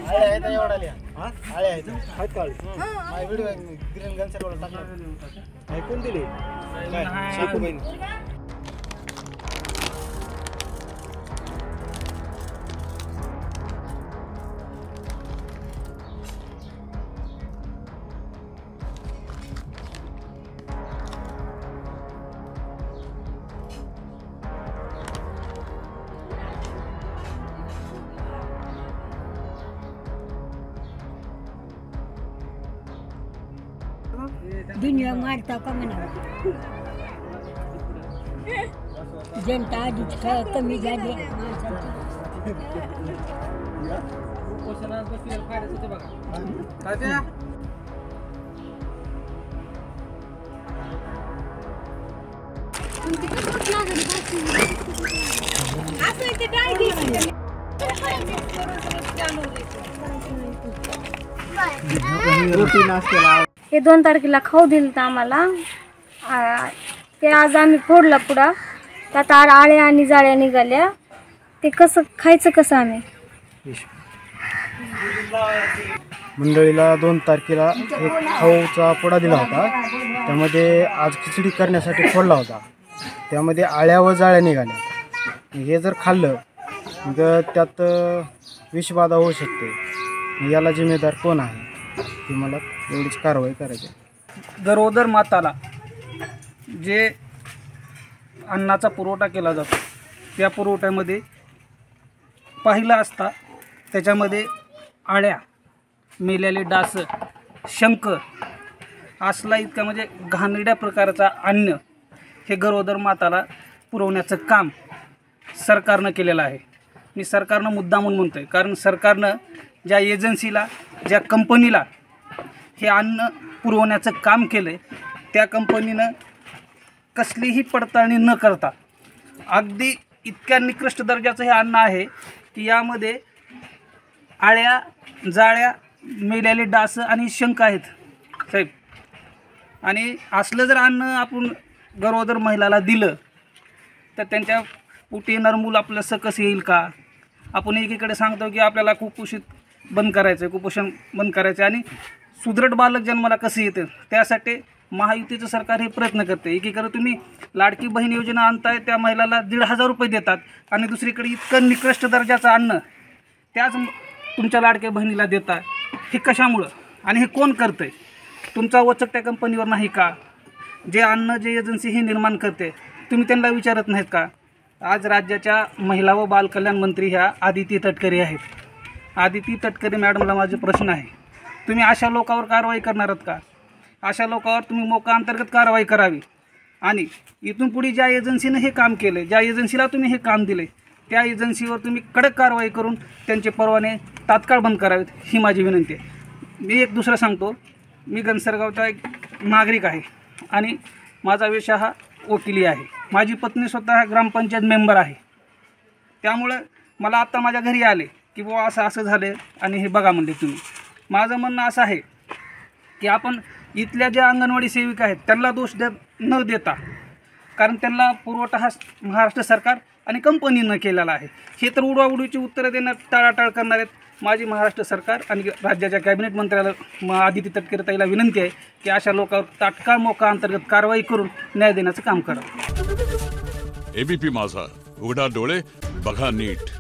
आळे आहेत एवढा लिहा. आळे आहेत काळे माझा व्हिडिओ ग्रीन गन सर्व टाकला. ऐकून दिली काय शाकू बहीण. दुनिया मारता का म्हणा जनता आधीच कमी झाली. हे 2 तारखेला खाऊ दिलं तर आम्हाला ते आज आम्ही फोडला पुडा त्यात आळ्या आणि जाळ्या निघाल्या. ते कसं खायचं कसं आम्ही. मंडळीला 2 तारखेला एक खाऊचा पुडा दिला होता. त्यामध्ये आज खिचडी करण्यासाठी फोडला होता. त्यामध्ये आळ्या व जाळ्या निघाल्या. हे जर खाल्लं तर त्यात विषबाधा होऊ शकते. याला जिम्मेदार कोण आहे ती मला एवढीच कारवाई करायची. गरोदर माताला जे अन्नाचा पुरवठा केला जातो त्या पुरवठ्यामध्ये पाहिलं असता त्याच्यामध्ये आळ्या, मेलेले डास, शंख असला इतका म्हणजे घाणेरड्या प्रकारचा अन्न हे गरोदर माताला पुरवण्याचं काम सरकारनं केलेलं आहे. मी सरकारनं मुद्दामून म्हणतो आहे, कारण सरकारनं ज्या एजन्सीला, ज्या कंपनीला हे अन्न पुरवण्याचं काम केलं आहे त्या कंपनीनं कसलीही पडताळणी न करता अगदी इतक्या निकृष्ट दर्जाचं हे अन्न आहे की यामध्ये आळ्या, जाळ्या, मेलेले डास आणि शंख आहेत साहेब. आणि असलं जर अन्न आपण गरोदर महिलाला दिलं तर त्यांच्या पोटी येणारं मूल आपलं सकस येईल का. आपण एकीकडे सांगतो की आपल्याला कुपोषित बंद करायचं आहे, कुपोषण बंद करायचं आणि सुदृढ बालक जन्माला कसं येतं त्यासाठी महायुतीचं सरकार हे प्रयत्न करते. एकीकडे तुम्ही लाडकी बहीण योजना आणताय, त्या महिलाला 1,500 रुपये देतात आणि दुसरीकडे इतकं निकृष्ट दर्जाचं अन्न त्याच तुमच्या लाडक्या बहिणीला देताय. हे कशामुळं आणि हे कोण करतं आहे. तुमचा वचक त्या कंपनीवर नाही का. जे अन्न जे एजन्सी हे निर्माण करते तुम्ही त्यांना विचारत नाहीत का. आज राज्याच्या महिला व बालकल्याण मंत्री ह्या आदिती तटकरे आहेत. आदिती तटकरे मॅडमला माझा प्रश्न आहे, तुम्ही अशा लोकांवर कारवाई करणार आहात का. अशा लोकांवर तुम्ही मोका अंतर्गत कारवाई करावी आणि इथून पुढे ज्या एजन्सीनं हे काम केलं, ज्या एजन्सीला तुम्ही हे काम दिले त्या एजन्सीवर तुम्ही कडक कारवाई करून त्यांचे परवाने तात्काळ बंद करावेत ही माझी विनंती आहे. मी एक दुसरं सांगतो, मी घनसरगावचा एक नागरिक आहे आणि माझा व्यवसाय हा वकिली आहे. माझी पत्नी स्वतः ग्रामपंचायत मेंबर आहे. त्यामुळं मला आत्ता माझ्या घरी आले की बुवा असं असं झालं आणि हे बघा म्हणले तुम्ही. माझं म्हणणं असं आहे की आपण इथल्या ज्या अंगणवाडी सेविका आहेत त्यांना दोष न देता, कारण त्यांना पुरवठा हा महाराष्ट्र सरकार आणि कंपनीनं केलेला आहे. हे तर उडवाउडवीची उत्तरं देणार, टाळाटाळ करणार आहेत. माझी महाराष्ट्र सरकार आणि राज्याच्या कॅबिनेट मंत्र्याला आदिती तटकरे ताईला विनंती आहे की अशा लोकांवर तात्काळ मोका अंतर्गत कारवाई करून न्याय देण्याचं काम करा. एबीपी माझा, उघडा डोळे बघा नीट.